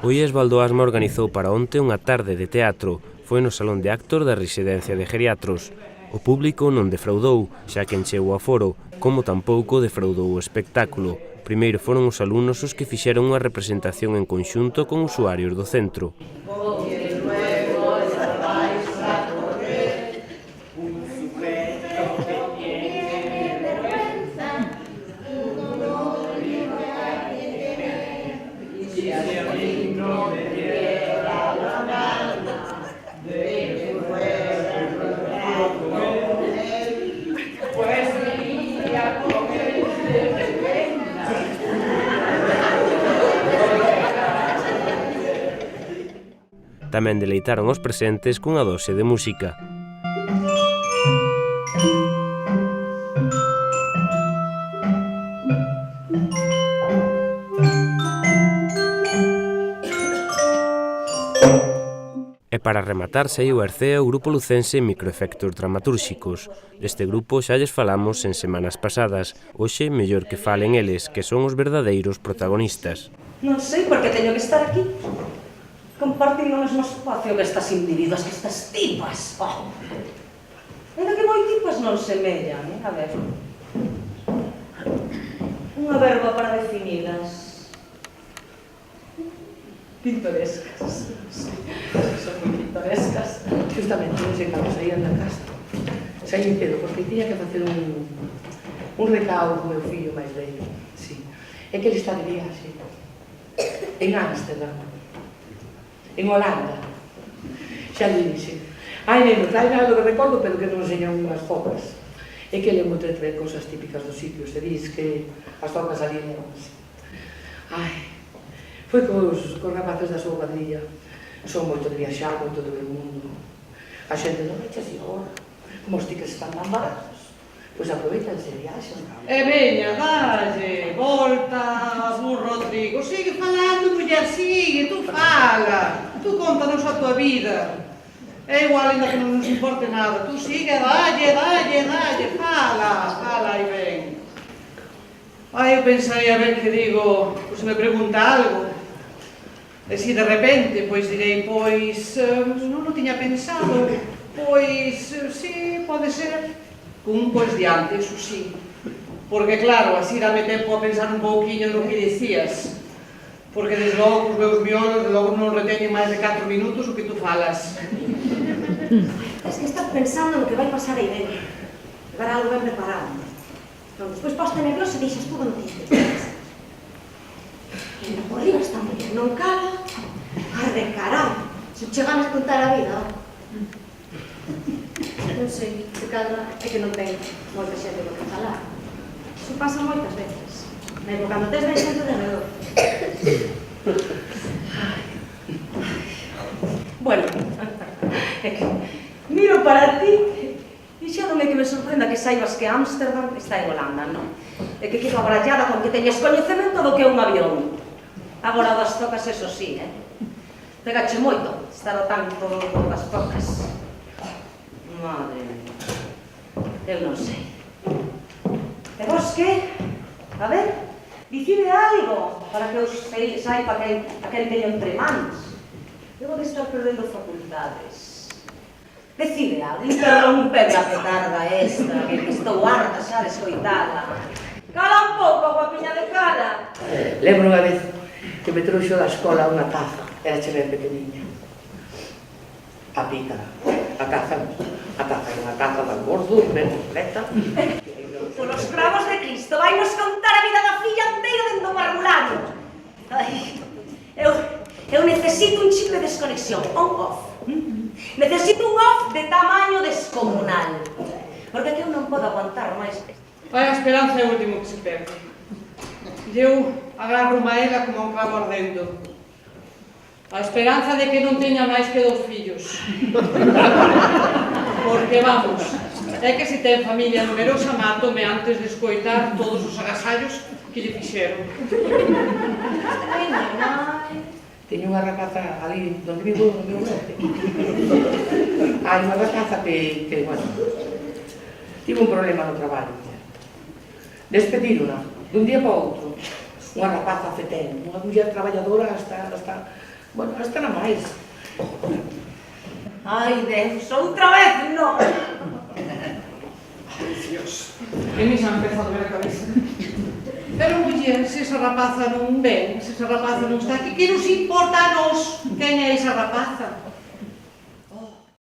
O IES Valdoasma organizou para onte unha tarde de teatro. Foi no Salón de Actos da Residencia de Geriatros. O público non defraudou, xa que encheu o aforo, como tampouco defraudou o espectáculo. Primeiro foron os alumnos os que fixeron unha representación en conxunto con usuarios do centro. Tamén deleitaron os presentes cunha dose de música. E para rematar saíu a Ercea o grupo lucense Microefectos Dramatúrxicos. Deste grupo xa lles falamos en semanas pasadas. Hoxe, mellor que falen eles, que son os verdadeiros protagonistas. Non sei por que teño que estar aquí, compartindo o mesmo espacio que estas individuas, que estas tipas. Ainda que moi tipas non semellan, a ver. Unha verba para definilas. Pintorescas. Son moi pintorescas. Justamente, non sei cando saían da casa. Saí cedo, porque tiña que facer un recado co meu fillo máis vello. Sí. É que ele está de viaxe. En Ámsterdam. En Holanda. Xa lle dixe. Ai, neno, trae algo que recordo, pero que non enseñan unhas focas. É que ele moito trae cosas típicas dos sitios. Se dis que as focas ali eran así. Ai, foi cos rapaces da súa cuadrilla. Son moito de viaxar, moito de ver o mundo. A xente non echa así agora. Como os tickets están tan baratos, pois aproveitanse e viaxan. E veña, dalle, volta, Rodrigo, sigue falando, muller, sigue, tú fala. Tú contanos a tua vida. É igual, ainda que non nos importe nada. Tú sigue, dalle, fala aí ben. Ai, eu pensei a ver que digo, pois se me pregunta algo. E si de repente, pois direi, pois, non o tiña pensado, pois, sí, pode ser. Pois diante, iso sí. Porque claro, así dame tempo a pensar un pouquiño no que dicías. Porque desde logo, os meus miolos, logo non reteñen máis de 4 minutos o que tú falas. Es que estás pensando no que vai pasar aí dentro. Levar algo ben preparado. Entón, despois poste nervioso e deixas todo no que dices. E por riba está muller, non cala, arrecará. Se chegamos a contar a vida, non sei, se cadra é que non ten moita xente con que falar. Iso pasa moitas veces, mesmo cando tes ben xente de redor. Bueno, é que miro para ti e xa non é que me sorprenda que saibas que Ámsterdam está en Holanda, non? É que quedo abrallada con que teñas coñecemento do que é un avión. Agora das focas, eso sí, pegache moito estar ao tanto das focas. Madre mía, eu non sei. E vos que? A ver, dicide algo para que os saiba que aquel teño entre mans. Debo de estar perdendo facultades. Decide algo, interrompeme a petarda esta, que estou harta xa de escoitala. Cala un pouco, guapiña de cara. Lembro unha vez que me trouxo da escola unha taza, era ben pequeniña. A pícara, a taza era unha taza de gordo, ben completa. Polos cravos de Cristo, vai nos contar a vida da filla inteira dentro do parvulario. Ai, eu necesito un chip de desconexión, on-off. Necesito un off de tamaño descomunal. Porque que eu non podo aguantar máis. Vai, a esperanza é o último que se perde. E eu agarro a ela como un clavo ardendo. A esperanza de que non teña máis que 2 fillos. Porque, vamos, é que se ten familia numerosa, mátome antes de escoitar todos os agasallos que lle fixeron. Ai, mamãe. Teño unha rapaza ali, onde vivo no meu norte. Hai unha rapaza que, bueno, tive un problema no traballo. Despedírona, dun día para outro. Unha rapaza fetén, unha muller traballadora hasta Bueno, esta era máis. Ai, Deus, outra vez non. E mi xa empeza a doer a cabeza. Pero, muller, se esa rapaza non ven, se esa rapaza non está aquí, que nos importa a nos quen é esa rapaza?